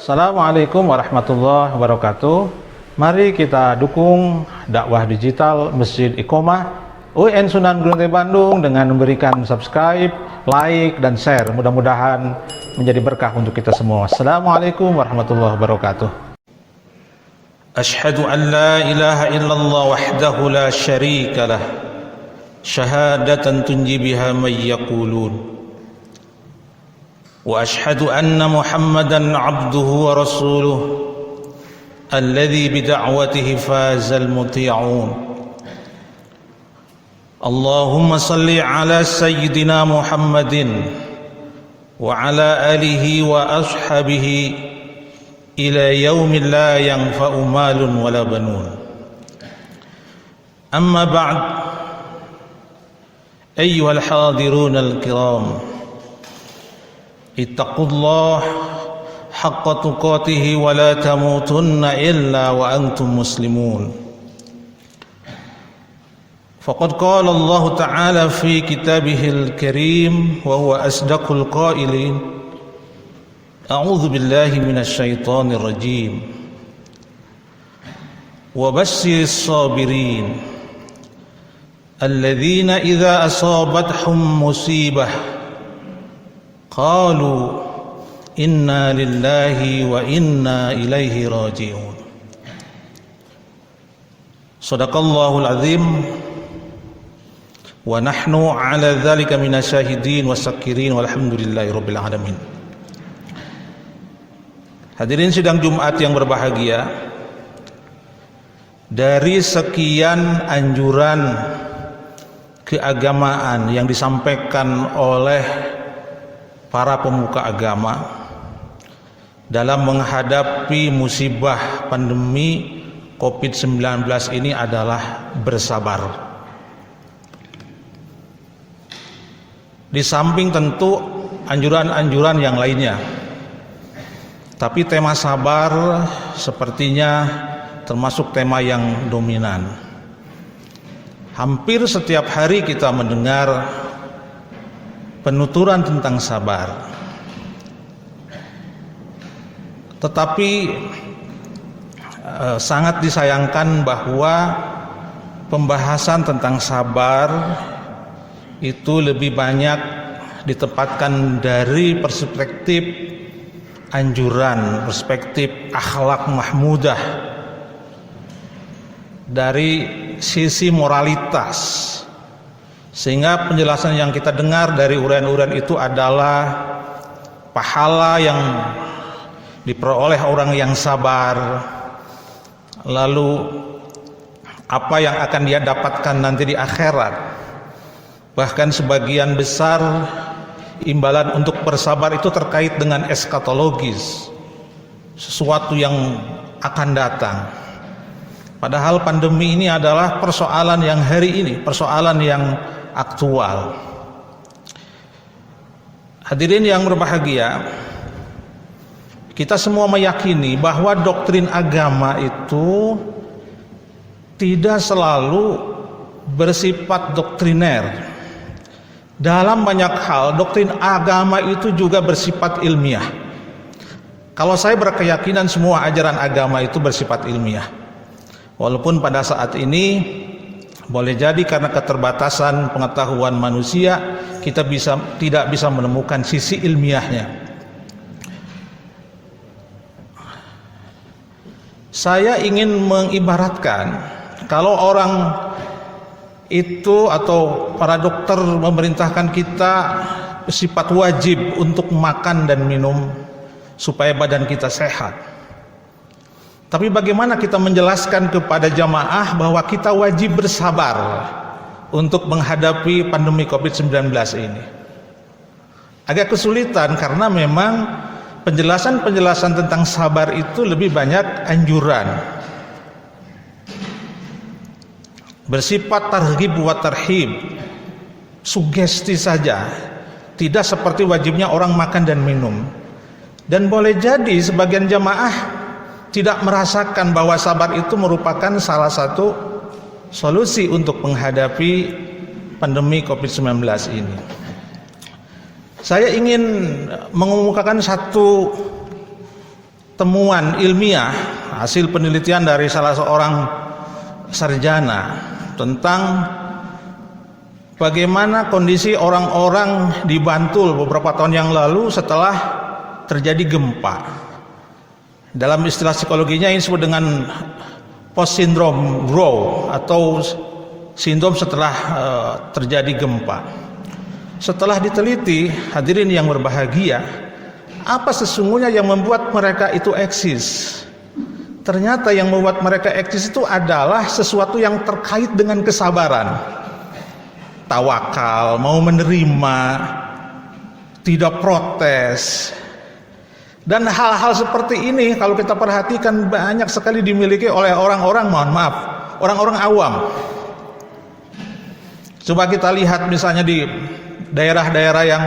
Assalamualaikum warahmatullahi wabarakatuh. Mari kita dukung dakwah digital Masjid Iqomah UIN Sunan Gunung Jati Bandung dengan memberikan subscribe, like, dan share. Mudah-mudahan menjadi berkah untuk kita semua. Assalamualaikum warahmatullahi wabarakatuh. Ashhadu an la ilaha illallah wahdahu la syarika lah syahadatan tunji biha man yaqulun wa ashhadu anna Muhammadan abduhu wa rasuluh alladhi bida'watihi fazal muti'un. Allahumma salli ala sayyidina Muhammadin wa ala alihi wa ashabihi ila yaumin la yanfa'u malun wala banun. Amma ba'd, ayyuhal hadirun al-kiram, ittaqullah haqqa tuqatih wa la tamutunna illa wa antum muslimun. Faqad qala Allah Ta'ala fi kitabihil karim wa huwa asdaqul qailin, a'udzu billahi minasy syaithanir rajim, wa basyyiris sabirin alladzina idza asabathum musibah qalu inna lillahi wa inna ilaihi raji'un. Shadaqallahul azim wa nahnu ala dzalika minasyahidin wasyakirin walhamdulillahi rabbil alamin. Hadirin sidang Jumat yang berbahagia, dari sekian anjuran keagamaan yang disampaikan oleh para pemuka agama dalam menghadapi musibah pandemi COVID-19 ini adalah bersabar. Di samping tentu anjuran-anjuran yang lainnya, tapi tema sabar sepertinya termasuk tema yang dominan. Hampir setiap hari kita mendengar penuturan tentang sabar. Tetapi sangat disayangkan bahwa pembahasan tentang sabar itu lebih banyak ditempatkan dari perspektif anjuran, perspektif akhlak mahmudah, dari sisi moralitas, sehingga penjelasan yang kita dengar dari uraian-uraian itu adalah pahala yang diperoleh orang yang sabar, lalu apa yang akan dia dapatkan nanti di akhirat. Bahkan sebagian besar imbalan untuk bersabar itu terkait dengan eskatologis, sesuatu yang akan datang. Padahal pandemi ini adalah persoalan yang hari ini, persoalan yang aktual. Hadirin yang berbahagia, kita semua meyakini bahwa doktrin agama itu tidak selalu bersifat doktriner. Dalam banyak hal, doktrin agama itu juga bersifat ilmiah. Kalau saya berkeyakinan semua ajaran agama itu bersifat ilmiah, walaupun pada saat ini boleh jadi karena keterbatasan pengetahuan manusia kita tidak bisa menemukan sisi ilmiahnya. Saya ingin mengibaratkan, kalau orang itu atau para dokter memerintahkan kita bersifat wajib untuk makan dan minum supaya badan kita sehat. Tapi bagaimana kita menjelaskan kepada jamaah bahwa kita wajib bersabar untuk menghadapi pandemi COVID-19 ini? Agak kesulitan karena memang penjelasan-penjelasan tentang sabar itu lebih banyak anjuran, bersifat targhib wa tarhib, sugesti saja, tidak seperti wajibnya orang makan dan minum. Dan boleh jadi sebagian jamaah tidak merasakan bahwa sabar itu merupakan salah satu solusi untuk menghadapi pandemi COVID-19 ini. Saya ingin mengemukakan satu temuan ilmiah, hasil penelitian dari salah seorang sarjana tentang bagaimana kondisi orang-orang di Bantul beberapa tahun yang lalu setelah terjadi gempa. Dalam istilah psikologinya ini disebut dengan post syndrome grow atau sindrom setelah terjadi gempa. Setelah diteliti, hadirin yang berbahagia, apa sesungguhnya yang membuat mereka itu eksis? Ternyata yang membuat mereka eksis itu adalah sesuatu yang terkait dengan kesabaran, tawakal, mau menerima, tidak protes. Dan hal-hal seperti ini kalau kita perhatikan banyak sekali dimiliki oleh orang-orang, orang-orang awam. Coba kita lihat misalnya di daerah-daerah yang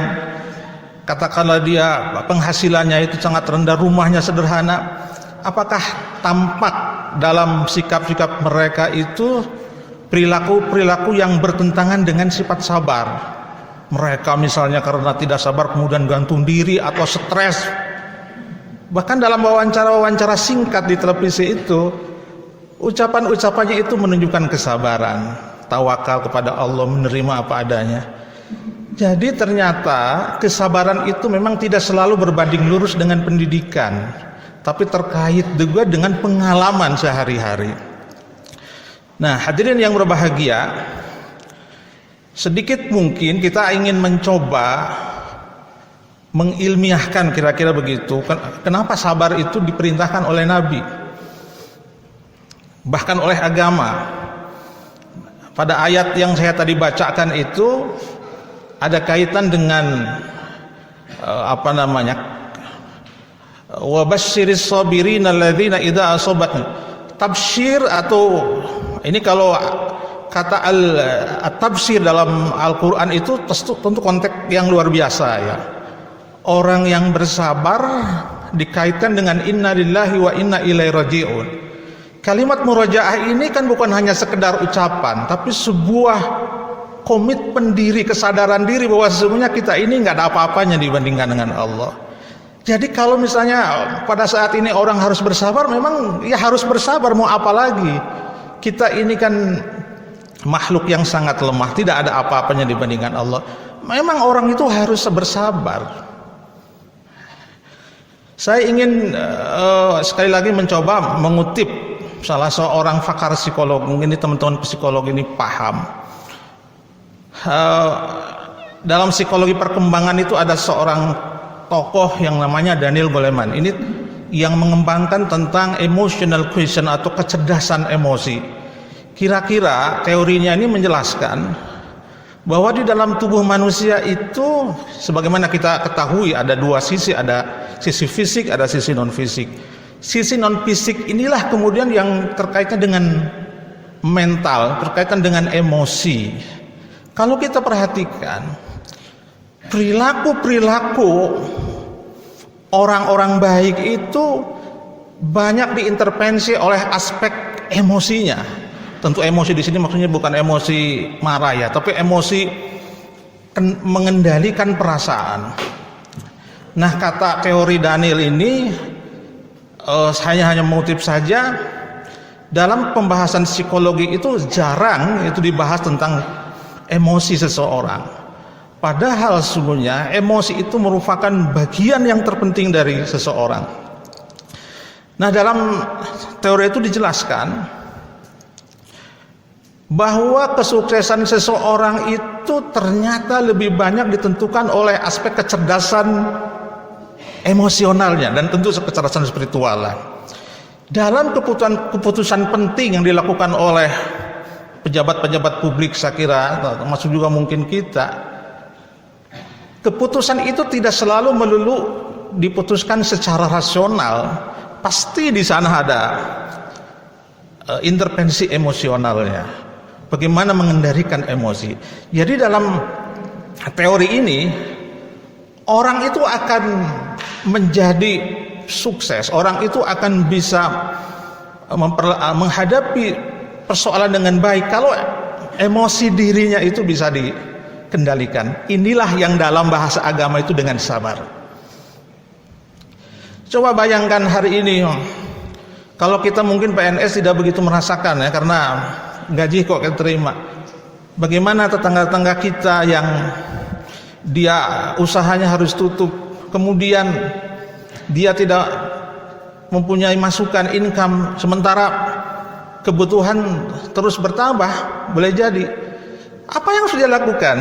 katakanlah dia penghasilannya itu sangat rendah, rumahnya sederhana, apakah tampak dalam sikap-sikap mereka itu perilaku-perilaku yang bertentangan dengan sifat sabar? Mereka misalnya karena tidak sabar kemudian gantung diri atau stres. Bahkan dalam wawancara-wawancara singkat di televisi itu, ucapan-ucapannya itu menunjukkan kesabaran, tawakal kepada Allah, menerima apa adanya. Jadi ternyata kesabaran itu memang tidak selalu berbanding lurus dengan pendidikan, tapi terkait juga dengan pengalaman sehari-hari. Nah, hadirin yang berbahagia, sedikit mungkin kita ingin mencoba mengilmiahkan kira-kira begitu. Kenapa sabar itu diperintahkan oleh Nabi, bahkan oleh agama. Pada ayat yang saya tadi bacakan itu ada kaitan dengan wa basyiris sabirin alladzina idza asabatna. Tafsir atau ini kalau kata at-tafsir dalam Al-Qur'an itu tentu konteks yang luar biasa ya. Orang yang bersabar dikaitkan dengan inna lillahi wa inna ilaihi raji'un. Kalimat murajaah ini kan bukan hanya sekedar ucapan, tapi sebuah komitmen diri, kesadaran diri bahwa sesungguhnya kita ini nggak ada apa-apanya dibandingkan dengan Allah. Jadi kalau misalnya pada saat ini orang harus bersabar, memang ya harus bersabar, mau apa lagi? Kita ini kan makhluk yang sangat lemah, tidak ada apa-apanya dibandingkan Allah. Memang orang itu harus bersabar. Saya ingin sekali lagi mencoba mengutip salah seorang pakar psikolog, mungkin teman-teman psikolog ini paham. Dalam psikologi perkembangan itu ada seorang tokoh yang namanya Daniel Goleman. Ini yang mengembangkan tentang emotional quotient atau kecerdasan emosi. Kira-kira teorinya ini menjelaskan bahwa di dalam tubuh manusia itu, sebagaimana kita ketahui, ada dua sisi, ada sisi fisik, ada sisi non fisik. Sisi non fisik inilah kemudian yang terkaitan dengan mental, berkaitan dengan emosi. Kalau kita perhatikan perilaku-perilaku orang-orang baik itu banyak diintervensi oleh aspek emosinya. Tentu emosi di sini maksudnya bukan emosi marah ya, tapi emosi mengendalikan perasaan. Nah, kata teori Daniel ini saya hanya mengutip saja. Dalam pembahasan psikologi itu jarang itu dibahas tentang emosi seseorang. Padahal sesungguhnya emosi itu merupakan bagian yang terpenting dari seseorang. Nah, dalam teori itu dijelaskan bahwa kesuksesan seseorang itu ternyata lebih banyak ditentukan oleh aspek kecerdasan emosionalnya dan tentu kecerdasan spiritualnya. Dalam keputusan penting yang dilakukan oleh pejabat-pejabat publik, saya kira termasuk juga mungkin kita, keputusan itu tidak selalu melulu diputuskan secara rasional. Pasti di sana ada intervensi emosionalnya, bagaimana mengendalikan emosi. Jadi dalam teori ini orang itu akan menjadi sukses, orang itu akan bisa menghadapi persoalan dengan baik kalau emosi dirinya itu bisa dikendalikan. Inilah yang dalam bahasa agama itu dengan sabar. Coba bayangkan hari ini, kalau kita mungkin PNS tidak begitu merasakan ya, karena gaji kok kita terima. Bagaimana tetangga-tetangga kita yang dia usahanya harus tutup, kemudian dia tidak mempunyai masukan income, sementara kebutuhan terus bertambah, boleh jadi. Apa yang harus dia lakukan?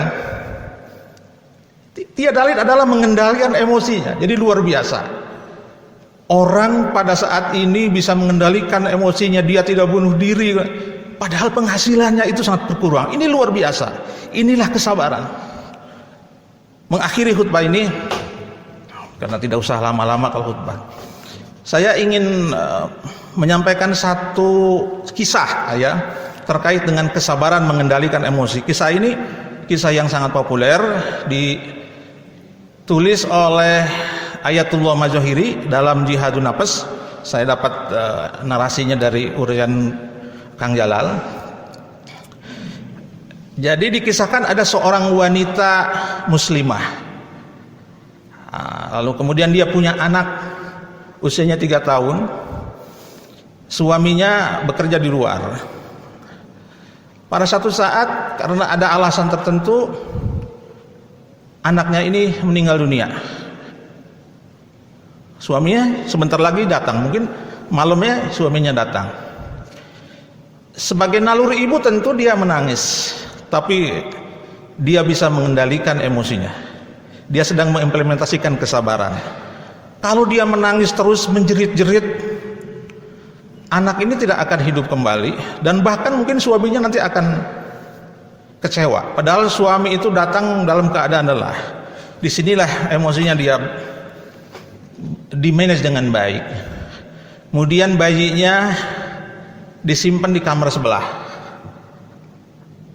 Tiada lain adalah mengendalikan emosinya. Jadi luar biasa. Orang pada saat ini bisa mengendalikan emosinya, dia tidak bunuh diri, padahal penghasilannya itu sangat berkurang. Ini luar biasa. Inilah kesabaran. Mengakhiri khutbah ini, karena tidak usah lama-lama kalau khutbah, saya ingin menyampaikan satu kisah ya, terkait dengan kesabaran mengendalikan emosi. Kisah ini kisah yang sangat populer, ditulis oleh Ayatullah Majohiri dalam Jihadun Nafs. Saya dapat narasinya dari urian Kang Jalal. Jadi dikisahkan ada seorang wanita muslimah, lalu kemudian dia punya anak usianya 3 tahun. Suaminya bekerja di luar. Pada satu saat karena ada alasan tertentu, anaknya ini meninggal dunia. Suaminya sebentar lagi datang, mungkin malamnya suaminya datang. Sebagai naluri ibu tentu dia menangis, tapi dia bisa mengendalikan emosinya. Dia sedang mengimplementasikan kesabaran. Kalau dia menangis terus menjerit-jerit, anak ini tidak akan hidup kembali, dan bahkan mungkin suaminya nanti akan kecewa. Padahal suami itu datang dalam keadaan lelah. Disinilah emosinya dia dimanage dengan baik. Kemudian bayinya disimpan di kamar sebelah.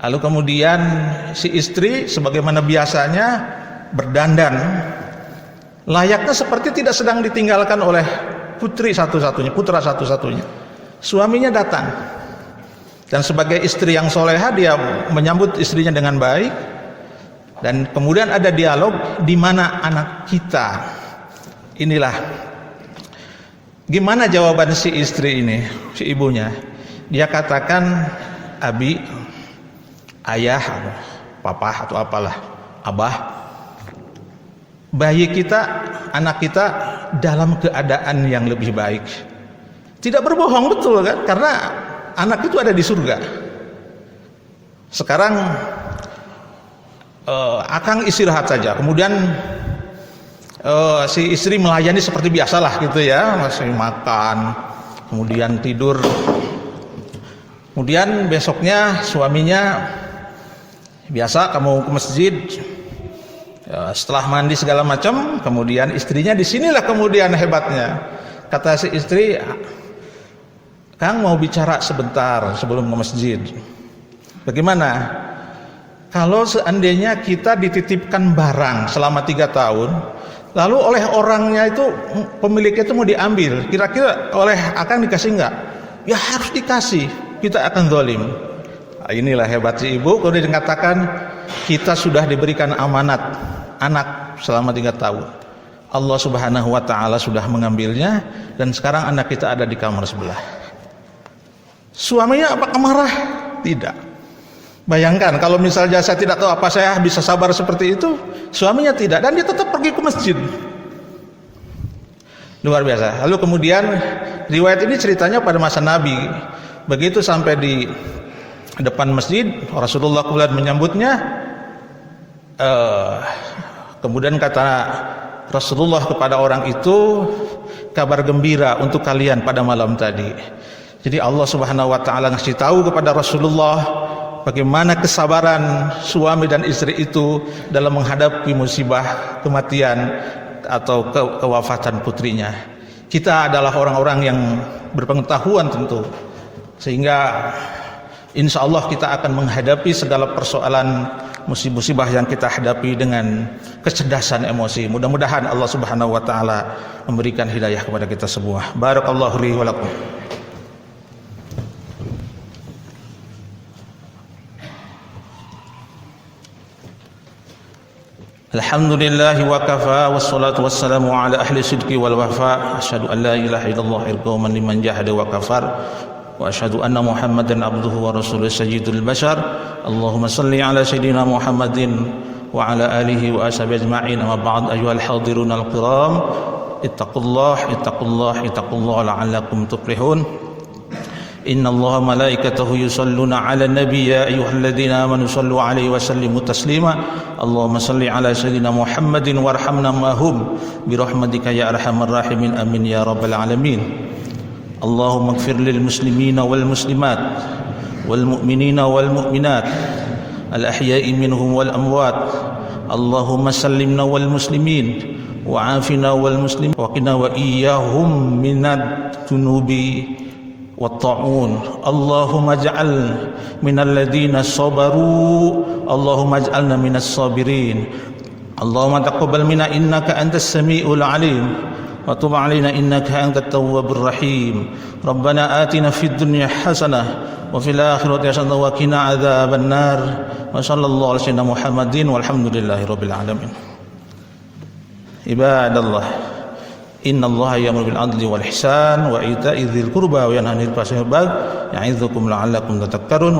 Lalu kemudian si istri sebagaimana biasanya berdandan, layaknya seperti tidak sedang ditinggalkan oleh putra satu-satunya. Suaminya datang, dan sebagai istri yang soleha dia menyambut istrinya dengan baik. Dan kemudian ada dialog di mana anak kita. Inilah gimana jawaban si istri ini, si ibunya. Dia katakan, abi, ayah, papa atau apalah, abah, bayi kita, anak kita dalam keadaan yang lebih baik. Tidak berbohong, betul kan? Karena anak itu ada di surga. Sekarang akang istirahat saja. Kemudian si istri melayani seperti biasalah gitu ya, masih makan, kemudian tidur. Kemudian besoknya suaminya biasa kamu ke masjid. Setelah mandi segala macam, kemudian istrinya disinilah kemudian hebatnya. Kata si istri, Kang mau bicara sebentar sebelum ke masjid. Bagaimana? Kalau seandainya kita dititipkan barang selama 3 tahun, lalu oleh orangnya itu, pemiliknya itu mau diambil, kira-kira oleh akang dikasih enggak? Ya harus dikasih, kita akan zalim. Nah, inilah hebat si ibu. Kalau dia mengatakan kita sudah diberikan amanat anak selama 3 tahun, Allah subhanahu wa ta'ala sudah mengambilnya, dan sekarang anak kita ada di kamar sebelah. Suaminya apakah marah? Tidak. Bayangkan kalau misalnya saya tidak tahu apa saya bisa sabar seperti itu. Suaminya tidak, dan dia tetap pergi ke masjid. Luar biasa. Lalu kemudian riwayat ini ceritanya pada masa Nabi. Begitu sampai di depan masjid, Rasulullah kemudian menyambutnya. Kemudian kata Rasulullah kepada orang itu, kabar gembira untuk kalian pada malam tadi. Jadi Allah subhanahu wa ta'ala ngasih tahu kepada Rasulullah bagaimana kesabaran suami dan istri itu dalam menghadapi musibah kematian atau kewafatan putrinya. Kita adalah orang-orang yang berpengetahuan tentu, sehingga insya Allah kita akan menghadapi segala persoalan musibah yang kita hadapi dengan kecerdasan emosi. Mudah-mudahan Allah subhanahu wa ta'ala memberikan hidayah kepada kita semua. Barakallahu li wa lakum. Alhamdulillah wa kafa wassalatu wassalamu ala ahli sidqi wal wafa. Asyhadu an la ilaha illallah irqaman liman jahada wa kafar. Wa asyhadu anna Muhammadan abduhu wa rasuluhu sayyidul bashar. Allahumma salli ala sayyidina Muhammadin wa ala alihi wa ashabihi ajma'in. Amma ba'd, ayyuhal hadirun al-kiram, ittaqullah la'allakum tuflihun. Inna Allah malaikatahu yusalluna ala nabi ya ayyuhalladzina amanu sallu alaihi wa sallimu taslima. Allahumma salli ala sayyidina Muhammadin warhamna ma'hum birahmatika ya arhamar rahimin amin ya rabbal alamin. Allahumma ighfir lil muslimina wal muslimat wal mu'minina wal mu'minat al ahya'i minhum wal amwat. Allahumma sallimna wal muslimin wa afina wal muslimin wa qina wa iyyahum minad dunubi والطاعون. اللهم اجعل من الذين صبروا اللهم اجعلنا من الصابرين. اللهم تقبل منا إنك أنت السميع العليم وتب علينا إنك أنت التواب الرحيم. ربنا آتنا في الدنيا حسنة وفي الآخرة حسنة وقنا عذاب النار. وصلى الله على سيدنا محمد والحمد لله رب العالمين. عباد الله، Inna Allah ya'muru bil adli wal ihsan wa ita'i dzil qurba wa yanha 'anil fahsya'i wal munkar ya'idzukum la'allakum tadhakkarun.